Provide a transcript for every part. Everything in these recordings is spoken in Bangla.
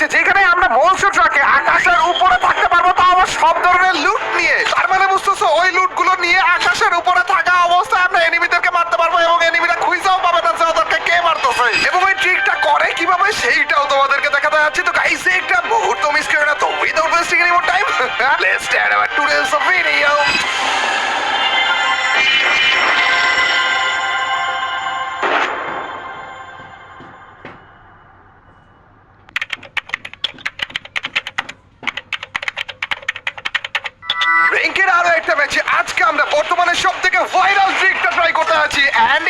হচ্ছে যেখানে আমরা মনস্টার ট্রাকে আকাশের উপরে থাকতে পারবো, তা আবার সব ধরনের লুট নিয়ে। তার মানে বুঝতেছো ওই লুট গুলো নিয়ে আকাশের উপরে থাকা অবস্থায় আমরা এনিমিদেরকে মারতে পারবো এবং এনিমিরা খুঁজেও পাবে না যে ওদেরকে কে মারতেছে। এবং ওই ট্রিকটা করে কিভাবে সেইটাও তোমাদেরকে দেখাতে যাচ্ছি। তো গাইস একটা মুহূর্ত মিস করে না তো, without wasting any more time let's start our today's video. র্যাঙ্কের আরো একটা ম্যাচে আজকে আমরা বর্তমানে সবথেকে ভাইরাল ট্রিকটা ট্রাই করতে আছি। এন্ড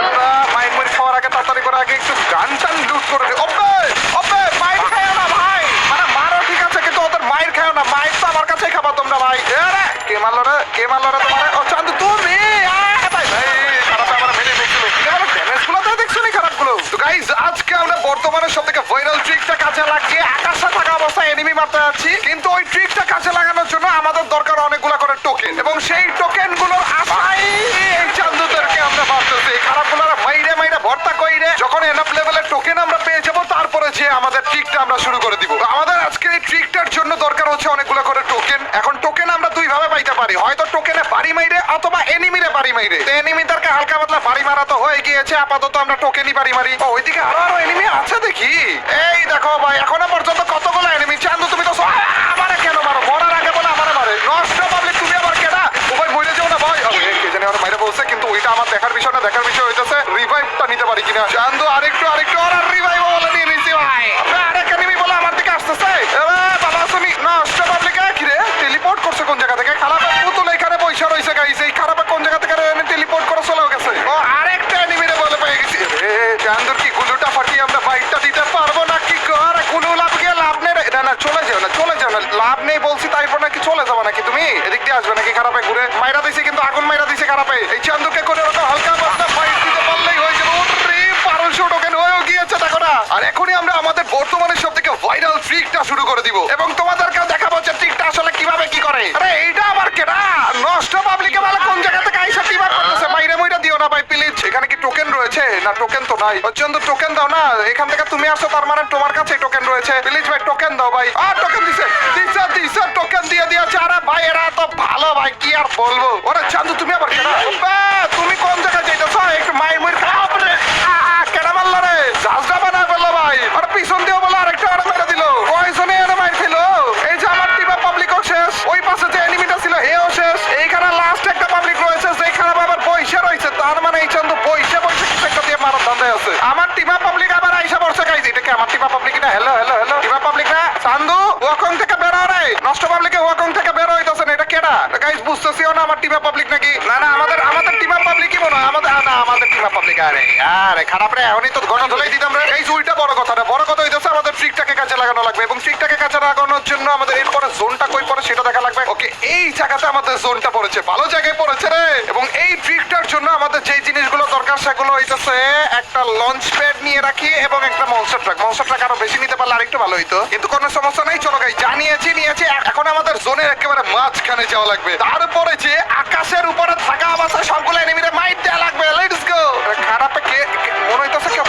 আমরা মাইন্ড মেরে খাওয়ার আগে তাড়াতাড়ি করে আগে একটু গান টান লুট করে দিই। ওপে ওপে মাইর খাও না ভাই, মানে মারো ঠিক আছে কিন্তু ওদের মাইর খাও না। মাইর তো আমার কাছেই খাবা তোমরা ভাই। আরে কে মারলো রে তোমার? ও চান্দু তুমি ভাই ভাই খারাপ আমার মেরে ফেলছিল। এবার ড্যামেজ গুলো তো দেখছো নি খারাপ গুলো। তো গাইস আজকে আমরা বর্তমানে সবথেকে ভাইরাল ট্রিকটা কাজে লাগিয়ে আকাশে থাকা অবস্থায় এনিমি মারতে যাচ্ছি। কিন্তু ওই ট্রিকটা কাজে লাগানোর জন্য আমাদের দরকার অনেকগুলা করে টোকেন, এবং সেই টোকেন গুলোর আশায় এই চান্দুদেরকে আমরা মারতেছি। খারাপগুলোরা মাইরে মাইরে ভর্তা কইরে যখন এনাফ লেভেলের টোকেন আমরা পেয়ে যাবো, তারপরে যে আমাদের ট্রিকটা আমরা শুরু করে দিব। আমাদের আজকের এই ট্রিকটার জন্য দরকার হচ্ছে অনেকগুলো করে টোকেন। এখন টোকেন আমরা দুই ভাবে পাইতে পারি, হয়তো টোকেনে বাড়ি মাইরে অথবা এনিমিরে বাড়ি মাইরে। তো এনিমিদেরকে হালকা পাতলা বাড়ি মারা তো হয়ে গিয়েছে, আপাতত আমরা টোকেনই বাড়ি মারি। ও ওইদিকে আরো এনিমি আছে দেখি। এই দেখো ভাই এখনো পর্যন্ত কতগুলো এনিমি। চান্দু তুমি তো আমারে কেন মারো? মরার আগে বলে আমারে মারে। নষ্ট পাবলিক তুমি আবার কেডা? উভয় মরে যাও না ভাই। কে জানি আমার মাইরে বলছে, কিন্তু ওইটা আমার দেখার বিষয় না। দেখার বিষয় হইতেছে রিভাইভটা নিতে পারি কিনা। চান্দু আরেকটু আর রিভাইভ বলে নিয়ে নিছি ভাই। আরেক এনিমি বলে আমার দিকে আসতেছে। বাবা তুমি নষ্ট পাবলিক কি রে? টেলিপোর্ট করছে কোন জায়গা থেকে? খারাপের পুতুল এখানে বইসা রইছে গাইস। এই খারাপে কোন জায়গা থেকে টেলিপোর্ট করে চলে গেছে। ও আরেকটা এনিমিরে বলে পেয়ে গেছি। চান্দুর কি গুলুটা ফাটিয়ে আমরা ফাইটটা দিতে পারবো না কি? করে গুলু লাভ গিয়ে লাভ নেই। না চলে যাও না লাভ নেই বলছি, তাইপর নাকি চলে যাবো নাকি তুমি? এদিক দিয়ে আসবে নাকি? খারাপে ঘুরে মাইরা দিছে, কিন্তু আগুন মাইরা দিছে খারাপে। এই চান্দুকে করে ওটা হালকা পাতলা ফাইট দিতে পারলেই হয়ে যাবে। ওরে 1200 টোকেন হয়েও গিয়েছে দেখো না। আর এখনই আমরা আমাদের বর্তমানে সবথেকে ভাইরাল ট্রিকটা শুরু করে দিব, এবং তোমাদেরকে দেখাবো যে ট্রিকটা আসলে কিভাবে কি করে। আরে এইটা আবার কেডা? নষ্ট পাবলিকে বলে কোন জায়গা থেকে আইসা টিমা করতেছে। মাইরে মইরা দিও না ভাই প্লিজ। এখানে কি টোকেন রয়েছে? না টোকেন তো নাই। চন্দু টোকেন দাও না, এখান থেকে তুমি আসো তার মানে তোমার কাছে টোকেন রয়েছে। প্লিজ ভাই টোকেন দাও ভাই। আর টোকেন দিছে টোকেন দিয়ে দিয়েছে। আরে ভাই এরা তো ভালো ভাই, কি আর বলবো। ওরে চান্দু তুমি আবার কেডা? তুমি কোন জায়গায় যাইতেছো? একটু মাইর মইর খাও। কেডা মারলো রে? জাজটা বানা বললো ভাই। আর পিছন দিয়েও বলো আরেকটা আরে মেরে দিল। কয়জনে এনে মাইর খেলো? এই যে আমার টিম পাবলিকও শেষ, ওই পাশে যে এনিমিটা ছিল হেও শেষ। এইখানে লাস্ট একটা পাবলিক রয়েছে যে খারাপ আবার পয়সা রয়েছে। তার মানে এই চান্দু পয়সা কিছু একটা দিয়ে মারার ধান্দায় আছে। আমার টিম পাবলিক আবার আইসা পড়ছে গাইজ। এটা কি আমার টিম পাবলিক না? হ্যালো টিম পাবলিক না? চান্দু ওয়াকং থেকে বের হও রে। নষ্ট পাবলিকে ওয়াকং থেকে বের হইতাছে না। এটা কেডা গাইজ? বুঝতেছিও না আমার টিম পাবলিক নাকি? না আমাদের টিম পাবলিকই মনে হয়। আমাদের টিম পাবলিক। আরে খারাপ রে, এখনই তো ঘটনা ধরেই দিতাম রে। গাইজ ওইটা বড় কথা না, বড় কথা হইতাছে আমাদের ট্রিকটাকে কাজে লাগানো লাগবে, এবং ট্রিকটাকে কাজে লাগানোর জন্য আমাদের এরপরে জোনটা কই পড়ে সেটা দেখা লাগবে। ওকে এই জায়গাতে আমাদের জোনটা পড়েছে, ভালো জায়গায় পড়েছে রে। এবং এই ট্রিকটার জন্য আমাদের যে জিনিসগুলো দরকার সেগুলো হইতাছে একটা লঞ্চ প্যাড নিয়ে রাখি এবং একটা মনস্টার ট্রাক আরো বেশি নিতে পারলে আরেকটু ভালো হইতো, কিন্তু কোনো সমস্যা নাই। চলো গাইজ নিয়েছি। এখন আমাদের জোনের একেবারে মাঝখানে যাওয়া লাগবে। তারপরে যে আকাশের উপরে থাকা অবস্থায় সবগুলো এনিমিরে মাইট দেওয়া লাগবে। Let's go. খারাপে কে মনে হইতাছে কেউ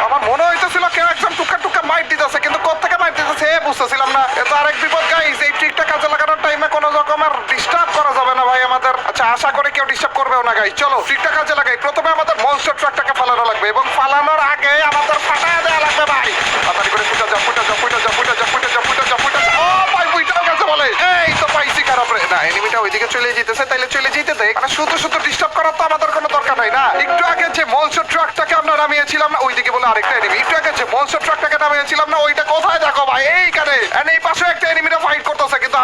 আমার মনে হইতেছিল কেউ একজন টুকা মাইট দিতেছে, কিন্তু কোথেকে মাইট দিতেছে বুঝতেছিলাম না। এত আরেক বিপদ গাইজ। এই ট্রিকটা কাজে লাগানোর টাইমে কোনো রকমের ডিস্টার্ব করা যাবে না ভাই আমাদের। আচ্ছা আশা করে কেউ ডিস্টার্ব করবেও না গাইজ। চলো ট্রিকটা কাজে লাগাই। প্রথমে আমাদের মনস্টার ট্রাকটাকে ফালানো লাগবে, এবং ফালানোর আগে আমাদের ফাটায় দেওয়া লাগবে ভাই। তাড়াতাড়ি করে ফুটা যা। ও ভাই বুইটাও গেছে বলে। এই তো পাইছি খারাপ রে। না এনিমিটা ওইদিকে চলে যেতেছে, তাইলে চলে যেতে দেখ। মানে শুধু ডিস্টার্ব করার তো আমাদের কোনো দরকার নাই না। একটু আগে যে মনস্টার ট্রাকটাকে আমরা নামিয়েছিলাম না, ওইদিকে বলে আরেকটা এনিমি। একটু আগে যে মনস্টার ট্রাকটাকে নামিয়েছিলাম না, ওইটা কোথায় দেখো ভাই? এইখানে। এই পাশে একটা এনিমিটা ফাইট করতেছে, কিন্তু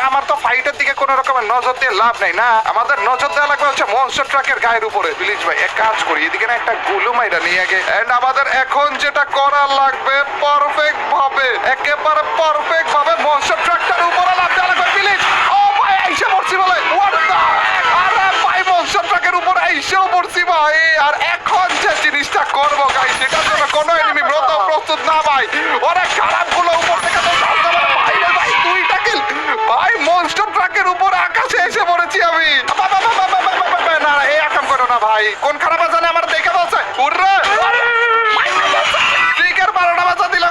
আমার তো ফাইটের দিকে কোনো রকমের নজর দিয়ে লাভ নাই না। আমাদের নজর দেওয়া লাগবে হচ্ছে মনস্টার ট্রাকের গায়ের উপরে। প্লিজ ভাই এক কাজ করি, এদিকে না একটা গুলু মাইরা নিয়ে আগে। এন্ড আমাদের এখন যেটা করা লাগবে পারফেক্ট ভাবে, একেবারে পারফেক্ট ভাবে মনস্টার ট্রাকটার উপরে লাভ দেওয়া লাগবে। প্লিজ। ও ভাই আইসা পড়ছি বলে। আরে ভাই মনস্টার ট্রাকের উপরে আইসাও পড়ছি ভাই। আর এখন যে জিনিসটা করবো গাইস, সেটার জন্য কোনো এনিমি প্রস্তুত না ভাই। ওরে খারাপ গুলো উপর থেকে তো ভাই 2টা কিল ভাই। মনস্টার ট্রাকের উপরে আকাশে এসে পড়েছি আমি। না এই আকাম করো না ভাই। কোন খারাপ জানে আমার দেখে বলছে ট্রিকের 12টা বাজা দিল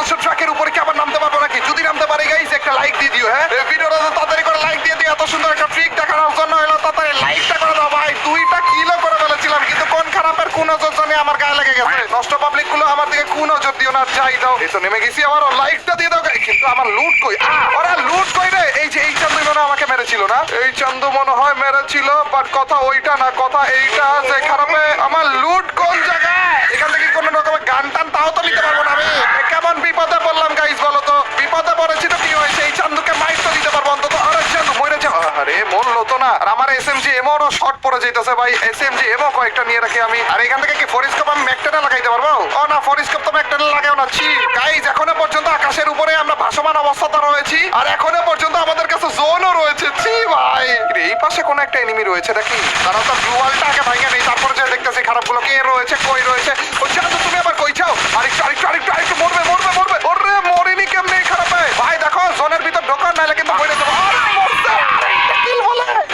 মনস্টার ট্রাকের উপরে কি আবার নামতে পারবো নাকি? যদি নামতে পারি গাইস একটা লাইক দিয়ে দিও। হ্যাঁ, এই ভিডিওটা তাড়াতাড়ি করে লাইক দিয়ে দিও। এত সুন্দর একটা ট্রিক দেখানোর জন্য হলো তাড়াতাড়ি লাইকটা করে দাও ভাই। 2টা কিলো করে ফেলেছিলাম কিন্তু কোন খারাপের কোন নজর জানি আমার গায়ে লেগে গেছে। নষ্ট পাবলিক গুলো আমার দিকে কোন নজর দিও না, যাই দাও। এই তো নেমে গেছি, আবার লাইকটা দিয়ে দাও। কিন্তু আমার লুট কই? ওরা লুট কই রে? এই যে এই চান্দু মনে আমাকে মেরেছিল না? এই চান্দু মনে হয় মেরেছিল, বাট কথা ওইটা না, কথা এইটা যে খারাপে আমার লুট কোন জায়গায়? এখান থেকে কোনো রকমের গান টান তাও তো নিতে পারবো না আমি। কেমন বিপদে পড়লাম গাইস বলো তো? বিপদে পড়েছি তো কি হয়েছে? এই চান্দুকে মাইর তো দিতে পারবো অন্তত। আরে চান্দু মরে যা। আরে মরলো তো না। আর আমার এসএমজি এমও শর্ট পড়ে যাইতেছে ভাই। এসএমজি এমও কয়েকটা নিয়ে রাখি আমি। আর এখান থেকে কি ফরিস্কোপ আমি ম্যাকটেনে লাগাইতে পারবো? ও না, ফরিস্কোপ তো ম্যাকটেনে লাগাও না। ছি গাইস, এখনো পর্যন্ত আকাশের উপরে আমরা ভাসমান অবস্থাতে রয়েছি আর এখনো পর্যন্ত আমাদের কাছে জোনও রয়েছে। ছি ভাই, এই পাশে কোন একটা এনিমি রয়েছে নাকি? তারা তো ব্লু ওয়ালটা আগে ভাঙে নেই, তারপরে যে দেখতেছি খারাপগুলো কে রয়েছে, কই রয়েছে। ও চান্দু তুমি আবার কই যাও? আরেকটু মরবে। ওরে মরিনি কেমনে খারাপে? ভাই দেখো জোনের ভিতর ঢোকা নাইলে কিন্তু মরে যাবো।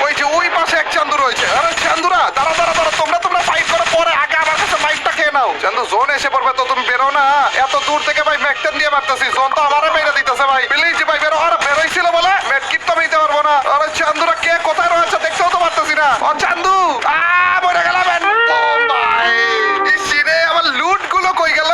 ওই যে ওই পাশে এক চান্দু রয়েছে। আরে চান্দুরা দাঁড়া, তোমরা ফাইট করো, পরে আগে আমার কাছে মাইকটা খেয়ে নাও। চান্দু জোন এসে পড়বে তো তুমি বেরো না। এত দূর থেকে ভাই ম্যাকটেন দিয়ে মারতেছি, জোন তো আমারে মেরে দিতেছে ভাই। প্লিজ ভাই বেরো। আর বেরোইছিল বলে মেডকিট তো নিতে পারবো না। আরে চান্দুরা কে কোথায় রয়েছে দেখতেও তো পারতেছি না। ও চান্দু মরে গেলাম ভাই। ইসিরে আমার লুট গুলো কই গেল?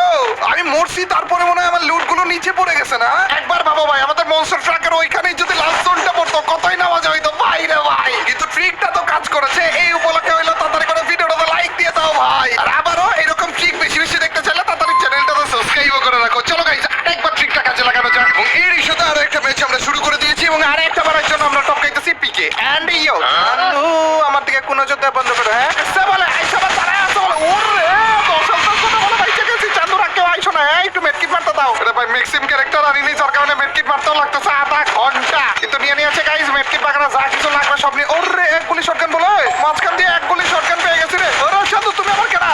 আমি মরছি তারপরে মনে হয় আমার লুট গুলো নিচে পড়ে গেছে না? একবার ভাবো ভাই, আমাদের মনস্টার ট্রাকের ওইখানেই যদি লাস্ট জোনটা পড়তো কতই নামাজ হইতো ভাই রে ভাই। কিন্তু ট্রিকটা তো কাজ করেছে। এই উপলক্ষে হইলো তাড়াতাড়ি করে ভিডিওটা লাইক দিয়ে দাও ভাই। আর আবারও এরকম ট্রিক বেশি বেশি দেখতে চাইলে তাড়াতাড়ি চ্যানেলটাতে সাবস্ক্রাইবও করে রাখো। চলো গাইস, আরেকবার ট্রিকটা কাজে লাগানো যাক। এবং এর সাথে আরো একটা ম্যাচ আমরা শুরু করে দিয়েছি এবং আরেকটা বারের জন্য আমরা টপকাইতেছি পিকে এন্ড ইয়ো। বন্ধু আমার দিকে কোন নজর দেওয়া বন্ধ করো। হ্যাঁ বলে আইসা বা তারা আছে বলে ওরে দশাল কথা বলে ভাই গেছি। চান্দুরা কেউ আইসো না, একটু মেডকিট মারতে দাও। এটা ভাই ম্যাক্সিম ক্যারেক্টার আনিনি, যার কারণে মেডকিট মারতেও লাগতেছে আধা ঘন্টা। কিন্তু নিয়ে নিয়েছে গাইস মেডকিট বাগানা যা কিছু লাগবে সব নিয়ে। ওরে এক গুলি শটগান বলে মাঝখান দিয়ে এক গুলি শটগান পেয়ে গেছি রে। ওরে চান্দু তুমি আবার কেডা?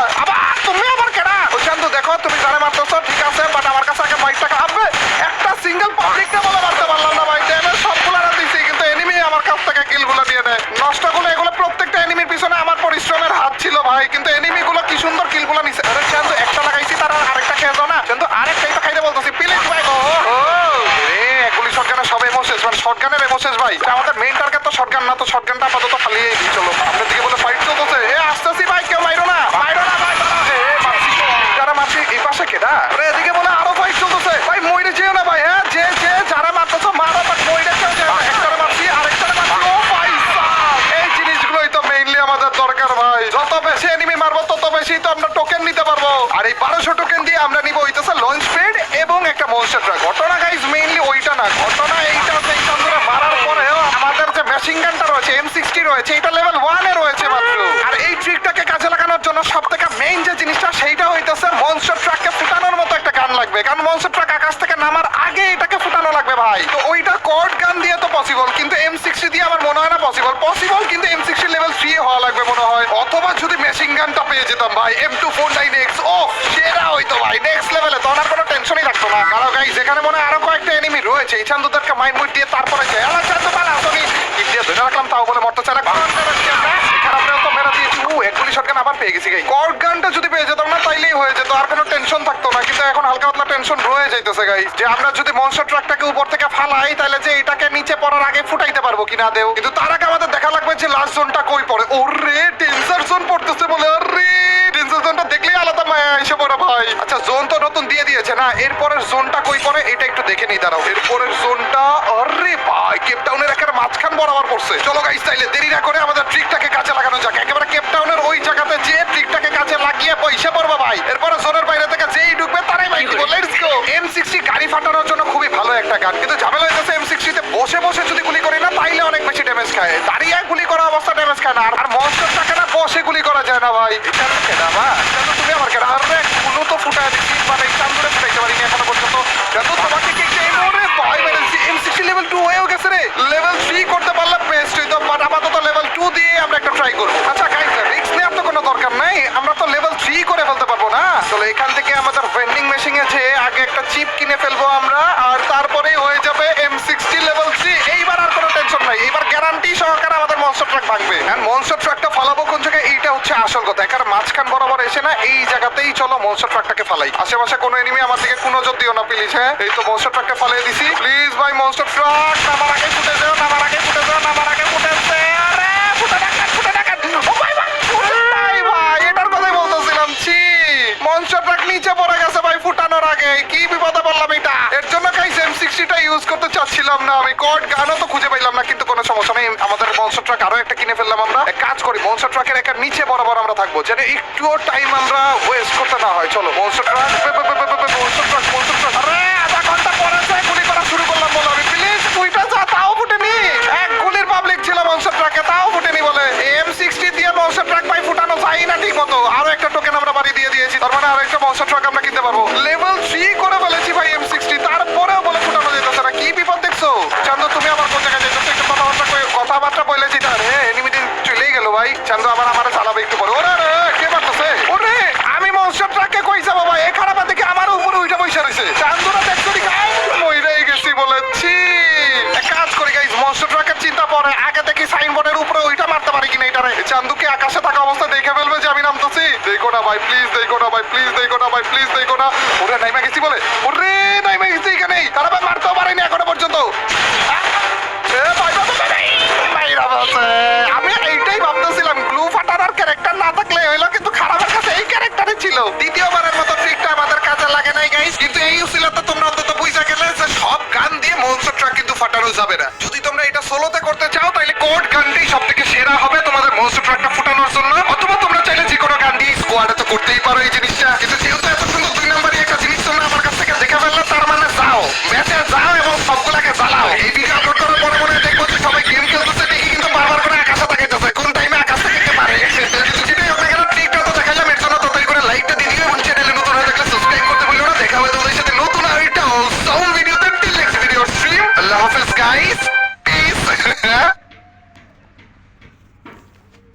তুমি আবার কেডা? ও চান্দু দেখো তুমি যারা মারতেছো ঠিক আছে, বাট আমার কাছে আগে মাইকটা খাবে। একটা সিঙ্গেল পাবলিকটা বলে মারতে পারলাম না ভাই। ড্যামেজ সবগুলো দিছি কিন্তু এনিমি আমার কাছ থেকে কিলগুলো নিয়ে নেয়। নষ্টগুলো এগুলো প্রত্যেকটা এনিমির পিছনে আমার পরিশ্রমের হাত ছিল ভাই, কিন্তু এনিমিগুলো কি সুন্দর কিলগুলো নিছে। আরে চান্দু একটা লাগাইছি তারা আরেকটা খেয়ে যাও না। কিন্তু আরেকটাই তো খাইতে বলতেছি প্লিজ ভাই। এগুলি শটগানের সব এমোশেস, মানে শটগানের এমোশেস ভাই। আমাদের মেইন টার্গেট তো শটগান না, তো শটগানটা আপাতত ফালিয়ে দিই। চলো আপনার দিকে বলে ফাইট চলতেছে। আসতেছি ভাই, কেউ মাইরো না ভাই। যারা মারছি এই পাশে কেডা? এদিকে বলে আরো ফাইট চলতেছে ভাই। মইরে যেও না ভাই। হ্যাঁ যে যারা মারতেছো মারো, বাট মইরে কেউ যেও না। একটারে মারছি আরেকটারে মারছি। ও ভাই এই জিনিসগুলোই তো মেইনলি আমাদের দরকার ভাই। যত বেশি এনিমি মারবো তত বেশি তো আমরা টোকেন নিতে পারবো। আর এই 1200 টোকেন দিয়ে আমরা নিব হইতেছে লঞ্চ প্যাড এবং একটা মনস্টার ট্রাক। ঘটনা গাইস মেইনলি ওইটা না, ঘটনা এইটা যে এই চান্দুরা মারার পরেও আমাদের যে মেশিন গানটা রয়েছে M60 রয়েছে, এটা লেভেল 1 এ রয়েছে মাত্র। আর এই ট্রিকটাকে কাজে লাগানোর জন্য সবথেকে মেইন যে জিনিসটা সেইটা হইতেছে মনস্টার ট্রাককে ফুটানোর মতো একটা গান লাগবে। কারণ মনস্টার ট্রাক আকাশ থেকে নামার আগে এটাকে ফুটানো লাগবে ভাই। তো ওইটা কর্ড গান দিয়ে তো পসিবল, কিন্তু M60 দিয়ে আমার মনে হয় না পসিবল। কিন্তু M60 লেভেল 3 হওয়া লাগবে মনে হয়। অথবা যদি মেশিন গানটা পেয়ে যেতাম ভাই M249X, ও সেরা হইতো ভাই নেক্সট লেভেলে, তখন আর কোনো টেনশনই থাকতো না। কারণ গাইস এখানে মনে হয় আরো কয়েকটা এনিমি রয়েছে। এই চান্দুদেরকে মাইন্ড মুড দিয়ে তারপরে যায়। আলা চান্দু পালা তুমি কিল দিয়ে ধরে রাখলাম, তাও বলে মরতে চায় না। খারাপটাও তো মেরা দিয়েছি। এক গুলি শটগান আবার পেয়ে গেছি গাইস। কর্ড গানটা যদি পেয়ে যেতাম না তাইলেই হয়ে যেত, আর কোনো টেনশন থাকতো না। কিন্তু এখন হালকা পাতলা টেনশন রয়ে যাইতেছে গাইস, যে আমরা যদি মনস্টার ট্রাকটাকে উপর থেকে ফালাই তাহলে যে এটাকে নিচে পড়ার আগে ফুটাইতে পারবো কিনা দেও। কিন্তু তার আগে আমাদের দেখা লাগবে যে লাস্ট জোনটা কই পড়ে। ওরে ডেঞ্জার জোন পড়তেছে বলে। আরে ডেঞ্জার জোনটা দেখলেই আলাদা মায়া এসে পড়ে ভাই। আচ্ছা জোন তো নতুন দিয়ে দিয়েছে না, এরপরের জোনটা কই পড়ে এটা একটু দেখে নেই দাঁড়াও। এরপরের জোনটা আরে ভাই কেপটাউনের একেবারে মাঝখান বরাবর পড়ছে। চলো গাইস তাইলে দেরি না করে আমাদের ট্রিকটাকে কাজে লাগানো যাক। একেবারে কেপটাউনের ওই জায়গাতে যে ট্রিকটাকে কাজে লাগিয়ে পয়সা পড়বো ভাই। এরপরে জোনের বাইরে থেকে যেই ঢুকবে তারাই ভাই দিব। Let's go. M60 গাড়ি ফাটানোর জন্য খুবই ভালো একটা গান, কিন্তু ঝামেলা হইতেছে M60 তে বসে বসে যদি গুলি করি না তাইলে অনেক বেশি ড্যামেজ খায়। দাঁড়িয়ে গুলি করা অবস্থা ড্যামেজ খায় না। আর মনস্টারটাকে না বসে গুলি করা যায় না ভাই। এটা কেডা বা চান্দু তুমি আমার কেডা? আরে কুলো তো ফুটায় দিচ্ছি, মানে এই চান্দুরে ফুটাইতে পারিনি এখনো পর্যন্ত। চান্দু তোমাকে কি এই মোরে ভাই মেরেছি। M60 লেভেল 2 হয়েও গেছে রে। লেভেল 3 করতে পারলে বেস্ট হইতো, বাট আপাতত লেভেল 2 দিয়ে আমরা একটা ট্রাই করবো। আচ্ছা গাইস রিস্ক নেওয়ার তো কোনো দরকার নাই, আমরা তো লেভেল 3 করে ফেলতে পারবো না। চলো এখান থেকে আমাদের ভেন্ডিং মেশিনে যে আগে একটা চিপ কিনে ফেলবো আমরা, আর তারপরেই হয়ে যাবে M60 লেভেল 3। এইবার আর কোনো টেনশন নাই, এইবার গ্যারান্টি সহকারে আমাদের মনস্টার ট্রাক ভাঙবে। এন্ড মনস্টার ট্রাকটা ফালাবো কোন জায়গায় এইটা হচ্ছে হচ্ছে আসল কথা। এখানে মাঝখান বরাবর এসে না এই জায়গাতেই চলো মনস্টার ট্রাকটাকে ফালাই। আশেপাশে কোনো এনিমি আমার দিকে কোনো নজর দিও না প্লিজ। হ্যাঁ এই তো মনস্টার ট্রাকটা ফালিয়ে দিছি। প্লিজ ভাই মনস্টার ট্রাক নামার আগে ফুটে যাও, নামার আগে ফুটে যাও, নামার আগে ফুটে যাও। আরে ফুটে রাখেন, ফুটে রাখেন। ও ভাই ভাই ভাই ভাই এটার কথাই বলতেছিলাম। ছি মনস্টার ট্রাক নিচে পড়ে গেছে ভাই ফুটানোর আগে। কি বিপদে বললাম এটা। এর জন্য গাইস M60টা ইউজ করতে চাচ্ছিলাম না আমি। কড গানও তো খুঁজে পাইলাম না, কিন্তু কোনো সমস্যা নেই। আমাদের মনস্টার ট্রাক আরো একটা কিনে ফেললাম আমরা। এক কাজ করি মনস্টার ট্রাকের একটা নিচে বরাবর আমরা থাকবো, যেন একটুও টাইম আমরা ওয়েস্ট করতে না হয়। চলো monster truck, monster truck, monster truck. আরে আধা ঘন্টা পরে গুলি করা শুরু করলাম বলো আমি। প্লিজ তুইটা যা, তাও ফুটেনি। এক গুলির পাবলিক ছিল মনস্টার ট্রাকে, তাও ফুটেনি বলে। M60 দিয়ে মনস্টার ট্রাক ভাই ফুটানো যায় না ঠিক মতো। আরো একটা টোকেন আমরা বাড়ি দিয়ে দিয়েছি, তার মানে আরো একটা মনস্টার ট্রাক আমরা কিনতে পারবো। লেভেল 3 করে ফেলেছি ভাই M60, তারপরেও বলে ফুটানো যেতেছে না। কি বিপদ দেখছো চান্দু? তুমি আবার কোন জায়গায় যাইতেছো? একটু কথাবার্তা বলেছি তার। হ্যাঁ এনিমিটি চলেই গেল ভাই। চান্দু আবার আমার চালাবে একটু পরে। ওরে রে কে মারতেছে? ওরে আমি মনস্টার ট্রাককে কই যাবো ভাই? এই খারাপ দেখে আমার উপরে উইটা বসে রয়েছে। চান্দুরা দেখছো নি গাইস? মইরাই গেছি বলেছি। এক কাজ করি গাইস, মনস্টার ট্রাকের চিন্তা পরে আগে দেখি সাইনবোর্ডের উপরে ওইটা মারতে পারি কিনা এটারে। চান্দুকে আকাশে থাকা অবস্থা দেখে ফেলবে যে আমি নামতেছি। দেখো না ভাই প্লিজ, দেখো না ভাই প্লিজ, দেখো না ভাই প্লিজ, দেখো না। ওরে নাইমা গেছি বলে। ওরে নাইমা গেছি এখানে। তারা ভাই মারতেও পারিনি এখনো পর্যন্ত। আমি এইটাই ভাবতেছিলাম গ্লু ফাটানোর ক্যারেক্টার না থাকলে হইলো, কিন্তু খারাপের কাছে এই ক্যারেক্টারই ছিল। দ্বিতীয়বারের মতো ট্রিকটা আমাদের কাজে লাগে নাই গাইস, কিন্তু এই উসিলাতে তোমরা অন্তত বুঝা গেলে যে সব গান দিয়ে মনস্টার ট্রাক কিন্তু ফাটানো যাবে না। যদি তোমরা এটা সোলোতে করতে চাও তাহলে কোড গানটাই সবথেকে সেরা হবে তোমাদের মনস্টার ট্রাকটা ফুটানোর জন্য। অথবা তোমরা চাইলে যে কোনো গান দিয়ে স্কোয়াডে তো করতেই পারো এই জিনিসটা। কিন্তু যেহেতু এত সুন্দর 2 নাম্বারই একটা জিনিস তোমরা আমার কাছ থেকে দেখে ফেললে, তার মানে যাও ম্যাচে যাও এবং সবগুলাকে জ্বালাও। এই ভিডিও আপলোড করার পরে মনে দেখবো যে সবাই গেম খেলতেছে দেখি কিন্তু বারবার করে আকাশে তাকাইতেছে। কোন টাইমে আকাশ থেকে পারে যেটাই হোক না কেন, ট্রিকটা তো দেখাইলাম। এর জন্য তাড়াতাড়ি করে লাইকটা দিয়ে দিও এবং চ্যানেলে নতুন হয়ে থাকলে সাবস্ক্রাইব করতে ভুলো না। দেখা হবে তোমাদের সাথে নতুন আরেকটা অসাম ভিডিওতে। Till next video stream. আল্লাহ হাফেজ গাইস।